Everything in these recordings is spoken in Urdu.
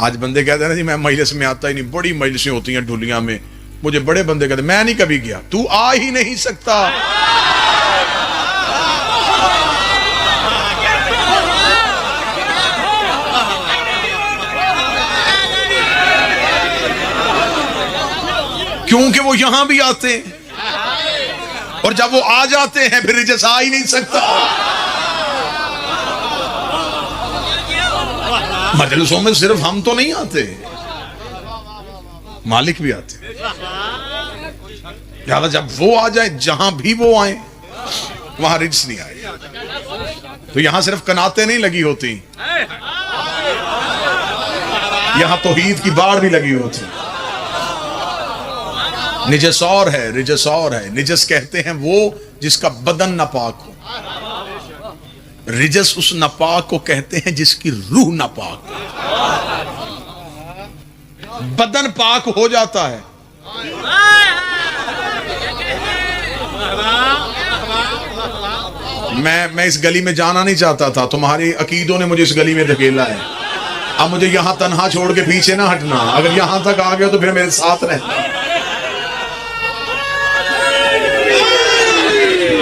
آج بندے کہتے ہیں نا جی میں مجلس میں آتا ہی نہیں، بڑی مجلسیں ہوتی ہیں ڈھولیاں میں، مجھے بڑے بندے کہتے ہیں میں نہیں کبھی گیا، تو آ ہی نہیں سکتا۔ کیونکہ وہ یہاں بھی آتے ہیں، اور جب وہ آ جاتے ہیں پھر رجس آ ہی نہیں سکتا۔ مجلسوں میں صرف ہم تو نہیں آتے، مالک بھی آتے، لہذا جب وہ آ جائیں، جہاں بھی وہ آئیں وہاں رجس نہیں آئے۔ تو یہاں صرف کناتیں نہیں لگی ہوتی، یہاں توحید کی باڑ بھی لگی ہوتی۔ نجس اور ہے، رجس اور ہے۔ نجس کہتے ہیں وہ جس کا بدن ناپاک ہو، رجس اس ناپاک کو کہتے ہیں جس کی روح ناپاک ہو۔ بدن پاک ہو جاتا ہے، میں اس گلی میں جانا نہیں چاہتا تھا، تمہاری عقیدوں نے مجھے اس گلی میں دھکیلا ہے، اب مجھے یہاں تنہا چھوڑ کے پیچھے نہ ہٹنا، اگر یہاں تک آ گیا تو پھر میرے ساتھ رہنا۔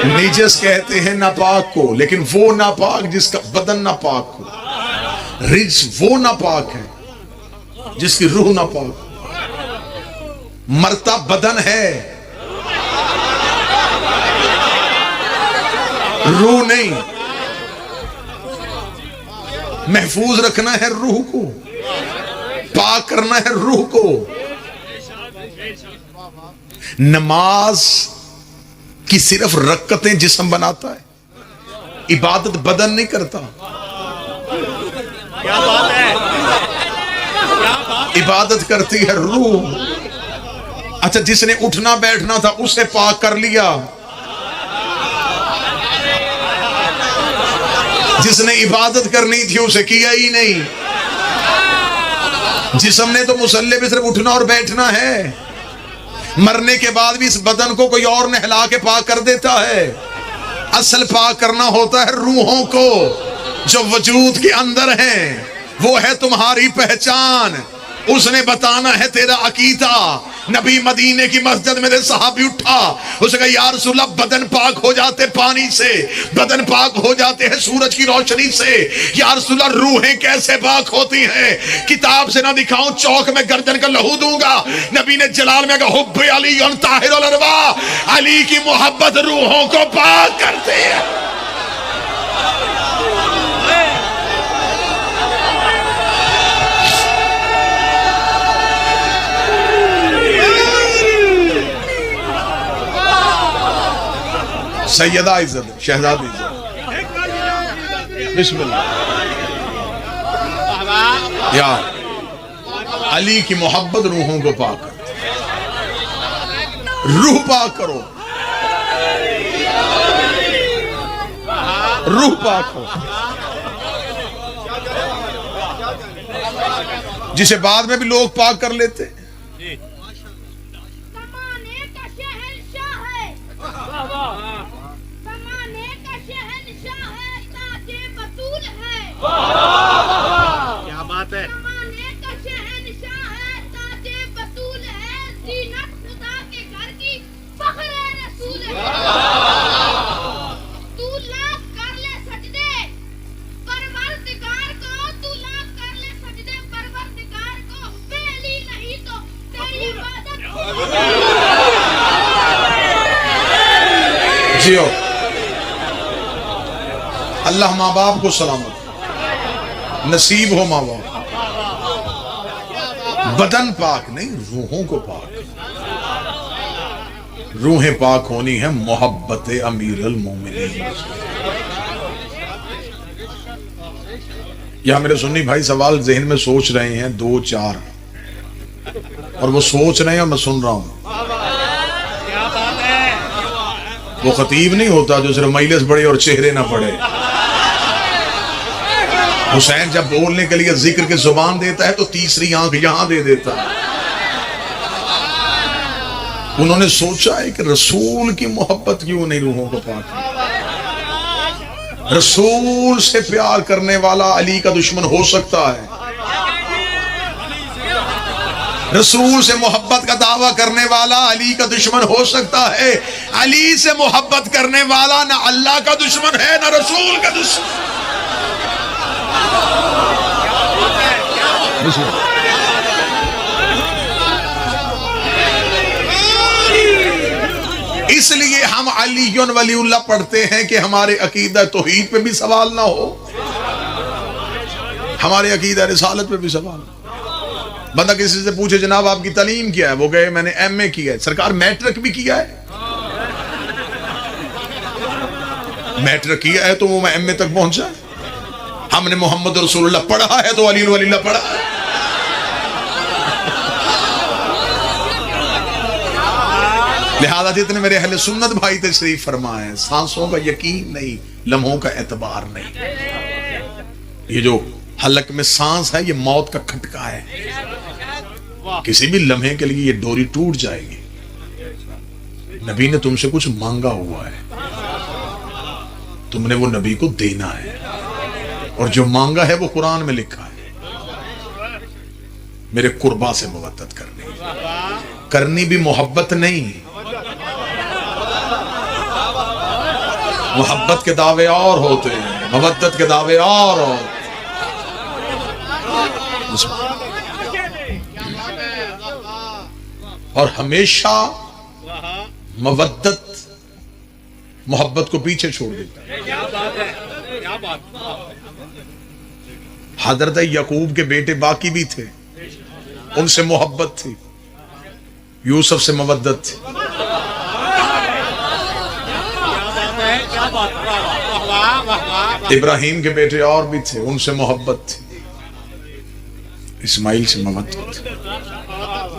نجس کہتے ہیں ناپاک کو، لیکن وہ ناپاک جس کا بدن ناپاک ہو۔ رجس وہ ناپاک ہے جس کی روح ناپاک ہو۔ مرتا بدن ہے، روح نہیں۔ محفوظ رکھنا ہے روح کو، پاک کرنا ہے روح کو۔ نماز کی صرف رکعتیں جسم بناتا ہے، عبادت بدن نہیں کرتا۔ عبادت کرتی ہے روح۔ اچھا جس نے اٹھنا بیٹھنا تھا اسے پاک کر لیا، جس نے عبادت کرنی تھی اسے کیا ہی نہیں۔ جسم نے تو مصلی پہ صرف اٹھنا اور بیٹھنا ہے، مرنے کے بعد بھی اس بدن کو کوئی اور نہلا کے پاک کر دیتا ہے۔ اصل پاک کرنا ہوتا ہے روحوں کو جو وجود کے اندر ہیں، وہ ہے تمہاری پہچان، اس نے بتانا ہے تیرا عقیدہ۔ نبی مدینے کی مسجد میں صحابی اٹھا، اس نے کہا یا رسول اللہ بدن پاک ہو جاتے پانی سے، بدن پاک ہو جاتے ہیں سورج کی روشنی سے، یا رسول اللہ روحیں کیسے پاک ہوتی ہیں؟ کتاب سے نہ دکھاؤں چوک میں گردن کا لہو دوں گا۔ نبی نے جلال میں کہا حب علی طاہر الارواح، علی کی محبت روحوں کو پاک کرتے ہیں۔ سیدہ عزت، شہزادی عزت، بسم اللہ۔ یا علی کی محبت روحوں کو پاک کرو، روح پاک کرو، روح پاک ہو، جسے بعد میں بھی لوگ پاک کر لیتے۔ کیا بات ہے؟ جیو اللہ ماں باپ کو سلامت نصیب ہو، ماں باپ بدن پاک نہیں روحوں کو پاک، روحیں پاک ہونی ہے محبت امیر المومنین۔ یہاں میرے سنی بھائی سوال ذہن میں سوچ رہے ہیں دو چار، اور وہ سوچ رہے ہیں اور میں سن رہا ہوں۔ وہ خطیب نہیں ہوتا جو صرف مجلس پڑھے اور چہرے نہ پڑھے۔ حسین جب بولنے کے لیے ذکر کی زبان دیتا ہے تو تیسری آنکھ یہاں دے دیتا ہے۔ انہوں نے سوچا ہے کہ رسول کی محبت کیوں نہیں روحوں کو پاک؟ رسول سے پیار کرنے والا علی کا دشمن ہو سکتا ہے، رسول سے محبت کا دعویٰ کرنے والا علی کا دشمن ہو سکتا ہے، علی سے محبت کرنے والا نہ اللہ کا دشمن ہے نہ رسول کا دشمن۔ اس لیے ہم علی ولی اللہ پڑھتے ہیں کہ ہمارے عقیدہ توحید پہ بھی سوال نہ ہو، ہمارے عقیدہ رسالت پہ بھی سوال نہ ہو۔ بندہ کسی سے پوچھے جناب آپ کی تعلیم کیا ہے، وہ کہے میں نے ایم اے کیا ہے، سرکار میٹرک بھی کیا ہے؟ میٹرک کیا ہے تو وہ ایم اے تک پہنچا۔ ہم نے محمد رسول اللہ پڑھا ہے تو علی ولی اللہ پڑھا ہے۔ لہذا جتنے میرے اہل سنت بھائی تشریف فرما ہے، سانسوں کا یقین نہیں، لمحوں کا اعتبار نہیں۔ یہ جو حلق میں سانس ہے یہ موت کا کھٹکا ہے، کسی بھی لمحے کے لیے یہ ڈوری ٹوٹ جائے گی۔ نبی نے تم سے کچھ مانگا ہوا ہے، تم نے وہ نبی کو دینا ہے، اور جو مانگا ہے وہ قرآن میں لکھا ہے، میرے قربا سے مودت کرنی بھی محبت نہیں، محبت کے دعوے اور ہوتے ہیں، مودت کے دعوے اور ہوتے ہیں۔ اور ہمیشہ مودت محبت کو پیچھے چھوڑ دیتا ہے۔ حضرت یعقوب کے بیٹے باقی بھی تھے، ان سے محبت تھی، یوسف سے مودت تھی، ابراہیم کے بیٹے اور بھی تھے، ان سے محبت تھی، اسماعیل سے مودت تھی۔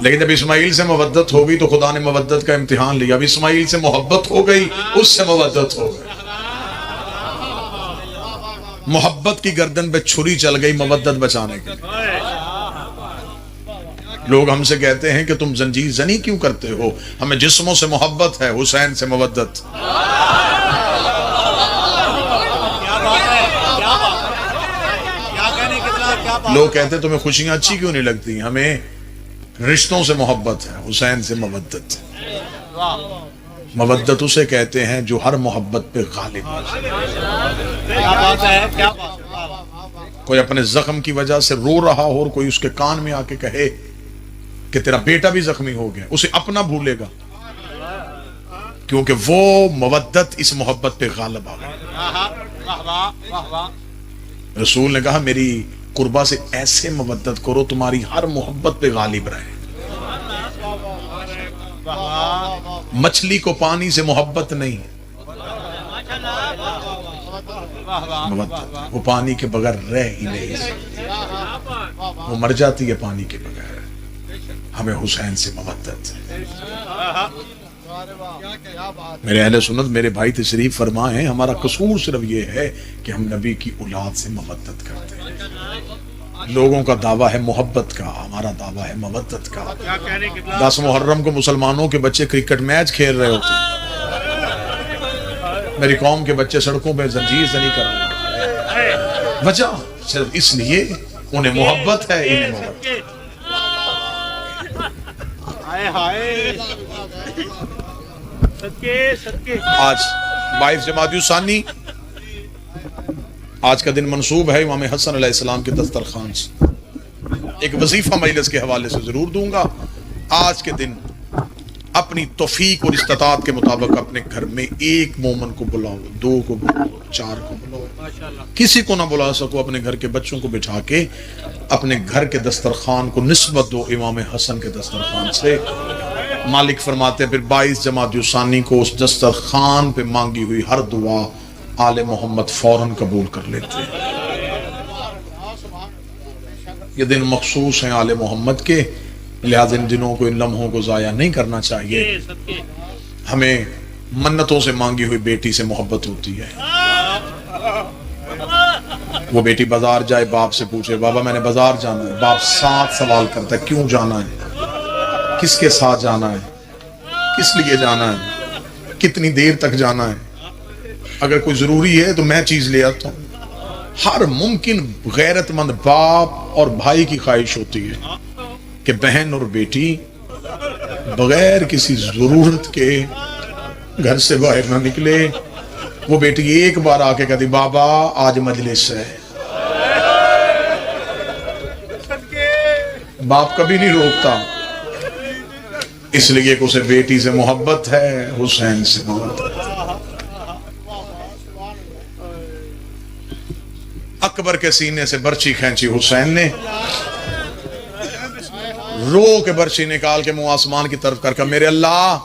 لیکن جب اسماعیل سے مودت ہو گئی تو خدا نے مودت کا امتحان لیا، اب اسماعیل سے محبت ہو گئی، اس سے مودت ہو گئی، محبت کی گردن پہ چھری چل گئی مودت بچانے کے لیے۔ لوگ ہم سے کہتے ہیں کہ تم زنجیر زنی کیوں کرتے ہو، ہمیں جسموں سے محبت ہے، حسین سے مودت۔ لوگ کہتے ہیں تمہیں خوشیاں اچھی کیوں نہیں لگتی، ہمیں رشتوں سے محبت ہے، حسین سے مودت۔ مودت اسے کہتے ہیں جو ہر محبت پہ غالب ہے۔ کوئی اپنے زخم کی وجہ سے رو رہا ہو اور کوئی اس کے کان میں آ کے کہے کہ تیرا بیٹا بھی زخمی ہو گیا، اسے اپنا بھولے گا، کیونکہ وہ مودت اس محبت پہ غالب آ گئی۔ رسول نے کہا میری قربا سے ایسے مودت کرو تمہاری ہر محبت پہ غالب رہے۔ مچھلی کو پانی سے محبت نہیں، وہ پانی کے بغیر رہ ہی نہیں، وہ مر جاتی ہے پانی کے بغیر۔ ہمیں حسین سے مودت ہے۔ میرے اہل سنت میرے بھائی تشریف فرما ہیں، ہمارا قصور صرف یہ ہے کہ ہم نبی کی اولاد سے مودت کرتے ہیں۔ لوگوں کا دعویٰ ہے محبت کا، ہمارا دعویٰ ہے مودت کا۔ 10 محرم کو مسلمانوں کے بچے کرکٹ میچ کھیل رہے ہوتے ہیں، میری قوم کے بچے سڑکوں پہ زنجیر زنی کر رہے ہیں، وجہ صرف اس لیے انہیں محبت ہے، انہیں محبت ہے۔ آج 22 جمادی الثانی، آج کا دن منسوب ہے امام حسن علیہ السلام کے دسترخوان سے۔ ایک وظیفہ مجلس کے حوالے سے ضرور دوں گا۔ آج کے دن اپنی توفیق اور استطاعت کے مطابق اپنے گھر میں ایک مومن کو بلاؤ، 2 کو بلاؤ، 4 کو بلاؤ، کسی کو نہ بلا سکو اپنے گھر کے بچوں کو بٹھا کے اپنے گھر کے دسترخوان کو نسبت دو امام حسن کے دسترخوان سے۔ مالک فرماتے ہیں پھر 22 جمادی الثانی کو اس دسترخوان پہ مانگی ہوئی ہر دعا آل محمد فوراً قبول کر لیتے ہیں۔ یہ دن مخصوص ہیں آل محمد کے، لہذا ان دنوں کو، ان لمحوں کو ضائع نہیں کرنا چاہیے۔ ہمیں منتوں سے مانگی ہوئی بیٹی سے محبت ہوتی ہے۔ وہ بیٹی بازار جائے، باپ سے پوچھے بابا میں نے بازار جانا ہے، باپ 7 سوال کرتا ہے کیوں جانا ہے، کس کے ساتھ جانا ہے، کس لیے جانا ہے، کتنی دیر تک جانا ہے، اگر کوئی ضروری ہے تو میں چیز لے آتا ہوں۔ ہر ممکن غیرت مند باپ اور بھائی کی خواہش ہوتی ہے کہ بہن اور بیٹی بغیر کسی ضرورت کے گھر سے باہر نہ نکلے. وہ بیٹی ایک بار آ کے کہتی بابا آج مجلس ہے. باپ کبھی نہیں روکتا، اس لیے کہ اسے بیٹی سے محبت ہے، حسین سے محبت. اکبر کے سینے سے برچی کھینچی حسین نے، رو کے برچی نکال کے منہ آسمان کی طرف کر میرے اللہ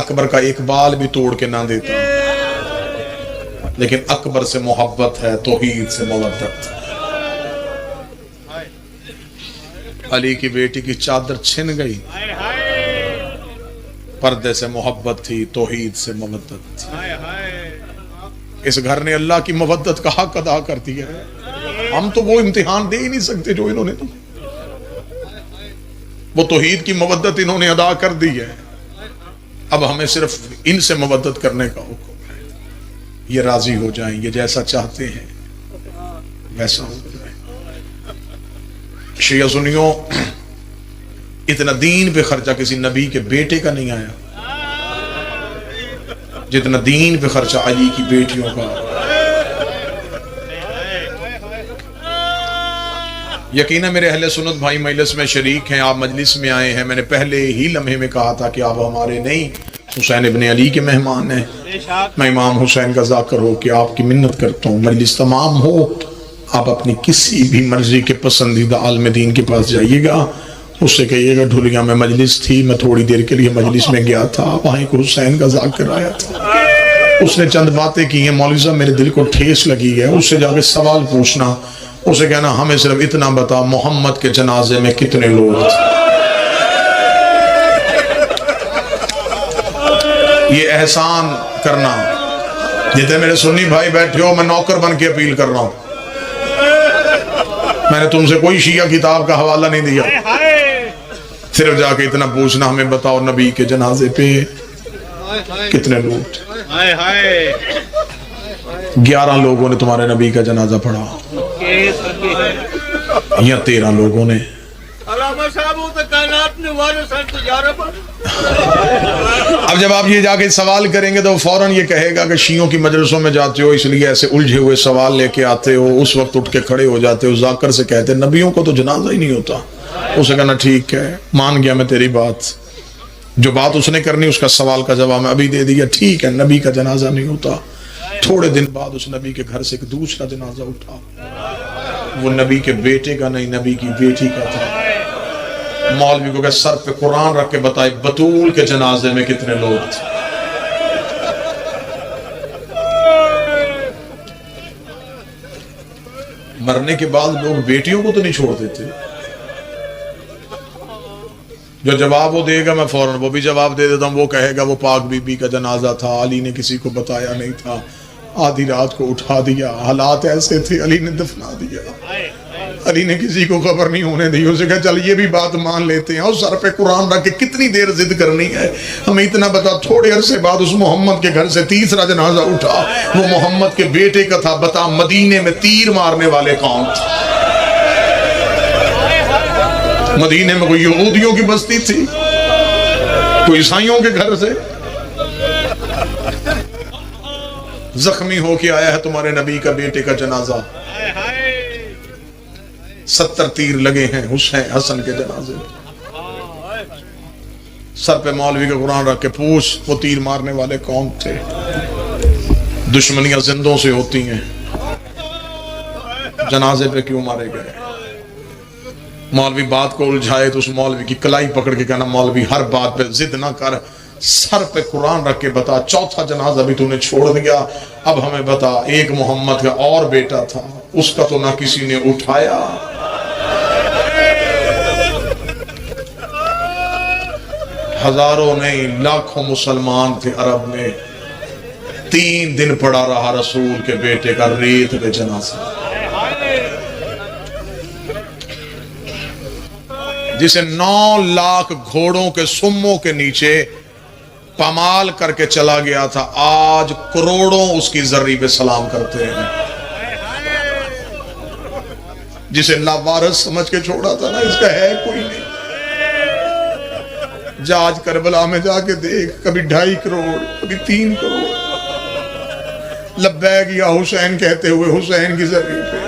اکبر کا ایک بال بھی توڑ کے نہ دیتا، لیکن اکبر سے محبت ہے، توحید سے مودت. علی کی بیٹی کی چادر چھن گئی، پردے سے محبت تھی، توحید سے مودت تھی. اس گھر نے اللہ کی مودت کا حق ادا کر دیا ہے. ہم تو وہ امتحان دے ہی نہیں سکتے جو انہوں نے دی. وہ توحید کی مودت انہوں نے ادا کر دی ہے. اب ہمیں صرف ان سے مودت کرنے کا حکم ہے. یہ راضی ہو جائیں، یہ جیسا چاہتے ہیں ویسا ہو جائے. شیعہ سنیوں، اتنا دین پہ خرچہ کسی نبی کے بیٹے کا نہیں آیا جتنا دین پہ خرچہ علی کی بیٹیوں کا. یقینا میرے اہل سنت بھائی مجلس میں شریک ہیں، آپ مجلس میں آئے ہیں. میں نے پہلے ہی لمحے میں کہا تھا کہ آپ ہمارے نہیں حسین ابن علی کے مہمان ہیں. میں امام حسین کا ذاکر ہو کہ آپ کی منت کرتا ہوں، مجلس تمام ہو آپ اپنی کسی بھی مرضی کے پسندیدہ عالم دین کے پاس جائیے گا، اس سے کہیے گا ڈھولیا میں مجلس تھی، میں تھوڑی دیر کے لیے مجلس میں گیا تھا، وہاں ایک حسین کا ذاکر آیا تھا، اس نے چند باتیں کی ہیں مولوی صاحب میرے دل کو ٹھیس لگی ہے. اس سے جا کے سوال پوچھنا، اسے کہنا ہمیں صرف اتنا بتا محمد کے جنازے میں کتنے لوگ تھے. یہ احسان کرنا. جتنے میرے سنی بھائی بیٹھے ہو، میں نوکر بن کے اپیل کر رہا ہوں. میں نے تم سے کوئی شیعہ کتاب کا حوالہ نہیں دیا، صرف جا کے اتنا پوچھنا ہمیں بتاؤ نبی کے جنازے پہ کتنے لوگ تھے. 11 لوگوں نے تمہارے نبی کا جنازہ پڑھا یا 13 لوگوں نے. اب جب آپ یہ جا کے سوال کریں گے تو فوراً یہ کہے گا کہ شیعوں کی مجلسوں میں جاتے ہو اس لیے ایسے الجھے ہوئے سوال لے کے آتے ہو. اس وقت اٹھ کے کھڑے ہو جاتے ہو، ذاکر سے کہتے نبیوں کو تو جنازہ ہی نہیں ہوتا. اسے کہنا ٹھیک ہے، مان گیا میں تیری بات، جو بات اس نے کرنی اس کا سوال کا جواب میں ابھی دے دیا. ٹھیک ہے، نبی کا جنازہ نہیں ہوتا. تھوڑے دن بعد اس نبی کے گھر سے ایک دوسرا جنازہ اٹھا، وہ نبی کے بیٹے کا نہیں، نبی کی بیٹی کا تھا. مولوی کو کہ سر پہ قرآن رکھ کے بتائے بطول کے جنازے میں کتنے لوگ تھے. مرنے کے بعد لوگ بیٹیوں کو تو نہیں چھوڑ دیتے. جو جواب وہ دے گا میں فوراً وہ بھی جواب دے دیتا ہوں. وہ کہے گا وہ پاک بی بی کا جنازہ تھا، علی نے کسی کو بتایا نہیں تھا، آدھی رات کو اٹھا دیا، حالات ایسے تھے، علی نے دفنا دیا، علی نے کسی کو خبر نہیں ہونے دی. اسے کہا چل یہ بھی بات مان لیتے ہیں. اور سر پہ قرآن رکھ کے کتنی دیر ضد کرنی ہے. ہمیں اتنا بتا تھوڑے عرصے بعد اس محمد کے گھر سے تیسرا جنازہ اٹھا، وہ محمد کے بیٹے کا تھا. بتا مدینے میں تیر مارنے والے کون تھے؟ مدینے میں کوئی یہودیوں کی بستی تھی؟ کوئی عیسائیوں کے گھر سے؟ زخمی ہو کے آیا ہے تمہارے نبی کا بیٹے کا جنازہ. 70 تیر لگے ہیں حسن کے جنازے میں. سر پہ مولوی کا قرآن رکھ کے پوچھ وہ تیر مارنے والے کون تھے؟ دشمنیاں زندوں سے ہوتی ہیں، جنازے پہ کیوں مارے گئے؟ مولوی بات کو الجھائے تو اس مولوی کی کلائی پکڑ کے کہنا مولوی ہر بات پہ ضد نہ کر، سر پہ قرآن رکھ کے بتا چوتھا جنازہ بھی تو نے چھوڑ دیا. اب ہمیں بتا ایک محمد کا اور بیٹا تھا، اس کا تو نہ کسی نے اٹھایا. ہزاروں نہیں لاکھوں مسلمان تھے عرب میں، 3 دن پڑا رہا رسول کے بیٹے کا ریت پہ جنازہ. جسے 9 لاکھ گھوڑوں کے سموں کے نیچے پامال کر کے چلا گیا تھا، آج کروڑوں اس کی ذری پہ سلام کرتے ہیں. جسے لاوارث سمجھ کے چھوڑا تھا نا، اس کا ہے کوئی نہیں۔ جا آج کربلا میں جا کے دیکھ، کبھی 2.5 کروڑ، کبھی 3 کروڑ لبیک یا حسین کہتے ہوئے حسین کی زری پہ،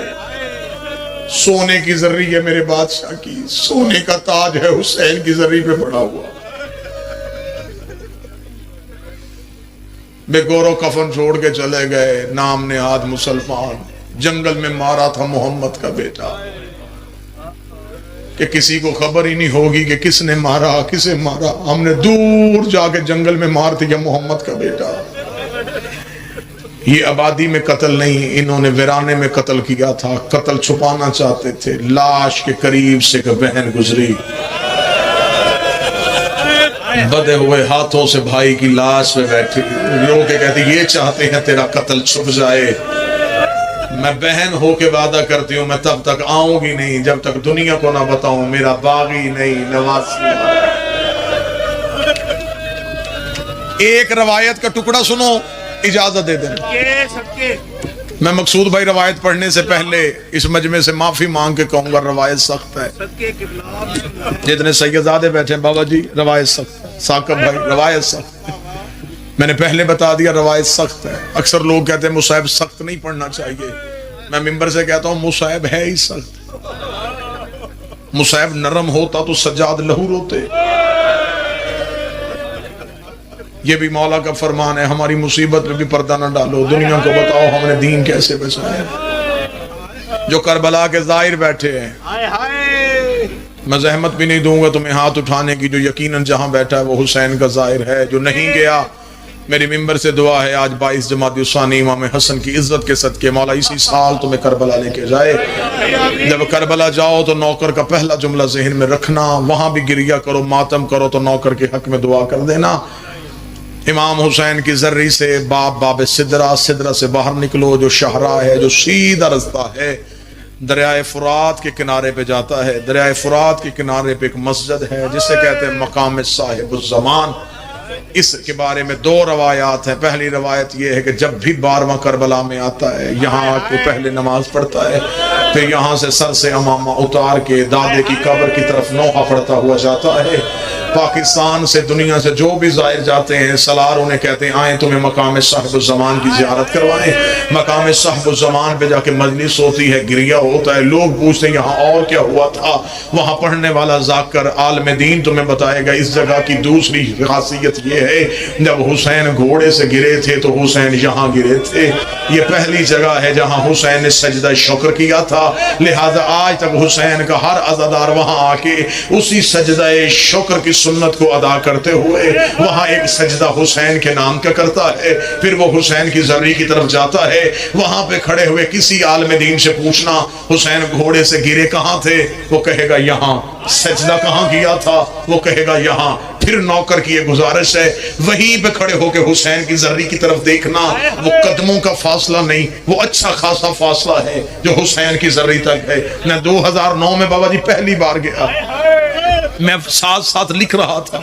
سونے کی زری ہے میرے بادشاہ کی، سونے کا تاج ہے حسین کی زری پہ پڑا ہوا۔ بے گور و کفن چھوڑ کے چلے گئے، نام نہاد مسلمان، جنگل میں مارا تھا محمد کا بیٹا، کہ کسی کو خبر ہی نہیں ہوگی کہ کس نے مارا، کسے مارا، ہم نے دور جا کے جنگل میں مار دیا محمد کا بیٹا۔ یہ آبادی میں قتل نہیں، انہوں نے ویرانے میں قتل کیا تھا، قتل چھپانا چاہتے تھے، لاش کے قریب سے ایک بہن گزری، بدے ہوئے ہاتھوں سے بھائی کی لاش پہ بیٹھی رو کے کہتی یہ چاہتے ہیں تیرا قتل چھپ جائے، میں بہن ہو کے وعدہ کرتی ہوں میں تب تک آؤں گی نہیں جب تک دنیا کو نہ بتاؤں میرا باغی نہیں نواسی۔ ایک روایت کا ٹکڑا سنو، اجازت دے دیں۔ میں مقصود بھائی روایت پڑھنے سے پہلے اس مجمع سے معافی مانگ کے کہوں گا روایت سخت ہے، جتنے سیدزادے بیٹھے ہیں بابا جی روایت سخت ہے، ثاقب بھائی روایت سخت ہے، میں نے پہلے بتا دیا روایت سخت ہے۔ اکثر لوگ کہتے ہیں مصحف سخت نہیں پڑھنا چاہیے، میں ممبر سے کہتا ہوں مصحف ہے ہی سخت، مصحف نرم ہوتا تو سجاد لہو روتے۔ یہ بھی مولا کا فرمان ہے، ہماری مصیبت میں بھی پردہ نہ ڈالو، دنیا کو بتاؤ ہم نے دین کیسے بچایا۔ جو کربلا کے ظاہر بیٹھے ہیں میں زحمت بھی نہیں دوں گا تمہیں ہاتھ اٹھانے کی، جو یقیناً جہاں بیٹھا ہے وہ حسین کا ظاہر ہے، جو نہیں گیا میری ممبر سے دعا ہے آج 22 جمادی الثانی امام حسن کی عزت کے صدقے مولا اسی سال تمہیں کربلا لے کے جائے۔ جب کربلا جاؤ تو نوکر کا پہلا جملہ ذہن میں رکھنا، وہاں بھی گریہ کرو ماتم کرو تو نوکر کے حق میں دعا کر دینا۔ امام حسین کی ذری سے باب سدرہ، سدرہ سے باہر نکلو، جو شاہراہ ہے، جو سیدھا رستہ ہے دریائے فرات کے کنارے پہ جاتا ہے، دریائے فرات کے کنارے پہ ایک مسجد ہے جسے کہتے ہیں مقام صاحب الزمان۔ اس کے بارے میں 2 روایات ہیں۔ پہلی روایت یہ ہے کہ جب بھی 12واں کربلا میں آتا ہے یہاں آ کے پہلے نماز پڑھتا ہے، پھر یہاں سے سر سے امامہ اتار کے دادے کی قبر کی طرف نوحہ پڑھتا ہوا جاتا ہے۔ پاکستان سے دنیا سے جو بھی زائر جاتے ہیں سالار انہیں کہتے ہیں آئیں تمہیں مقام صاحب الزمان کی زیارت کروائیں۔ مقام صاحب الزمان پہ جا کے مجلس ہوتی ہے، گریہ ہوتا ہے، لوگ پوچھتے ہیں یہاں اور کیا ہوا تھا، وہاں پڑھنے والا ذاکر عالم دین تمہیں بتائے گا اس جگہ کی دوسری خاصیت یہ ہے جب حسین گھوڑے سے گرے تھے تو حسین یہاں گرے تھے، یہ پہلی جگہ ہے جہاں حسین نے سجدہ شکر کیا تھا، لہذا آج تک حسین کا ہر عزادار وہاں آ کے اسی سجدہ شکر کی سنت کو ادا کرتے ہوئے وہاں ایک سجدہ حسین کے نام کا کرتا ہے، پھر وہ حسین کی زری کی طرف جاتا ہے، وہاں پہ کھڑے ہوئے کسی عالم دین سے پوچھنا حسین گھوڑے سے گرے کہاں تھے، وہ کہے گا یہاں، سجدہ کہاں کیا تھا، وہ کہے گا یہاں، پھر نوکر کی یہ گزارش ہے وہیں پہ کھڑے ہو کے حسین کی زری کی طرف دیکھنا، وہ قدموں کا فاصلہ نہیں، وہ اچھا خاصا فاصلہ ہے جو حسین کی زری تک ہے۔ میں 2009 میں بابا جی پہلی بار گیا، میں ساتھ ساتھ لکھ رہا تھا،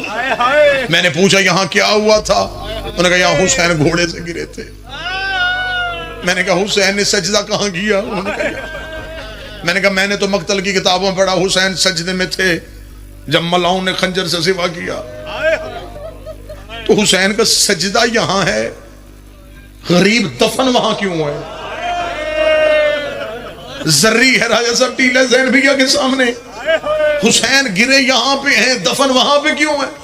میں نے پوچھا یہاں کیا ہوا تھا، انہوں نے کہا یہاں حسین گھوڑے سے گرے تھے۔ میں نے کہا حسین نے سجدہ کہاں کیا، انہوں نے کہا میں نے کہا میں نے تو مقتل کی کتابوں پڑھا حسین سجدے میں تھے جب ملاؤں نے خنجر سے سوا کیا، تو حسین کا سجدہ یہاں ہے، غریب دفن وہاں کیوں ہے؟ زری ہے راجہ صاحب ٹیلہ زین بھیا کے سامنے، حسین گرے یہاں پہ ہیں، دفن وہاں پہ کیوں ہے؟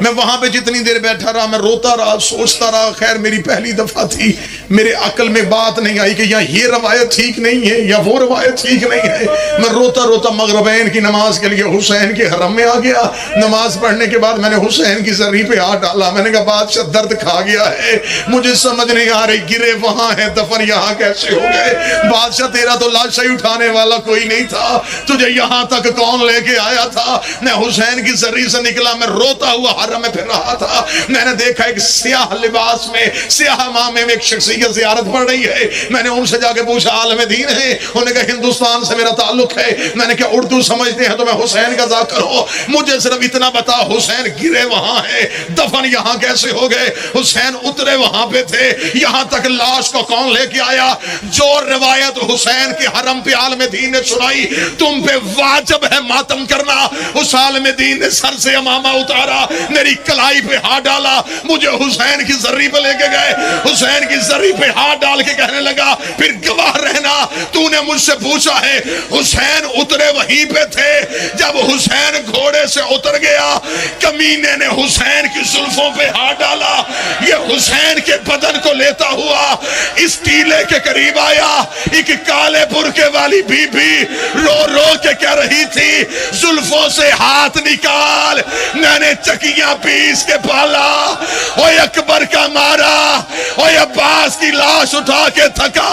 میں وہاں پہ جتنی دیر بیٹھا رہا میں روتا رہا سوچتا رہا، خیر میری پہلی دفعہ تھی، میرے عقل میں بات نہیں آئی کہ یہ روایت ٹھیک نہیں ہے یا وہ روایت ٹھیک نہیں ہے۔ میں روتا روتا مغربین کی نماز کے لیے حسین کے حرم میں آ گیا، نماز پڑھنے کے بعد میں نے حسین کی زری پہ ہاتھ ڈالا، میں نے کہا بادشاہ درد کھا گیا ہے، مجھے سمجھ نہیں آ رہی گرے وہاں ہے دفن یہاں کیسے ہو گئے؟ بادشاہ تیرا تو لاشیں اٹھانے والا کوئی نہیں تھا، تجھے یہاں تک کون لے کے آیا تھا؟ میں حسین کی زری سے نکلا، میں روتا ہوا حرم میں پھر رہا تھا، میں نے دیکھا ایک سیاہ لباس میں، سیاہ امامے میں ایک شخصیت زیارت پڑ رہی ہے۔ میں نے ان سے جا کے پوچھا عالم دین ہے؟ انہوں نے کہا ہندوستان سے میرا تعلق ہے۔ میں نے کہا اردو سمجھتے ہیں تو میں حسین کا ذاکر ہوں، مجھے صرف اتنا بتا حسین گرے وہاں ہے، دفن یہاں کیسے ہو گئے؟ حسین اترے وہاں پہ تھے، یہاں تک لاش کو کون لے کے آیا؟ جو روایت حسین کے حرم پہ عالم دین نے سنائی، تم پہ واجب ہے ماتم کرنا، اس عالم دین نے سر سے امامہ اتارا، میری کلائی پہ ہاتھ ڈالا، مجھے حسین کی زری پہ لے کے گئے، حسین کی زری پہ ہاتھ ڈال کے کہنے لگا پھر گواہ رہنا، تو نے مجھ سے پوچھا ہے حسین اترے وہیں پہ تھے۔ جب حسین گھوڑے سے اتر گیا، کمینے نے حسین کی زلفوں پہ ہاتھ ڈالا، یہ حسین کے بدن کو لیتا ہوا اس ٹیلے کے قریب آیا۔ ایک کالے برقعے والی بی بی رو رو کے کہہ رہی تھی زلفوں سے ہاتھ نکال، میں نے چکیاں پیس کے پالا، اوے اکبر کا مارا، اوے عباس کی لاش اٹھا کے تھکا۔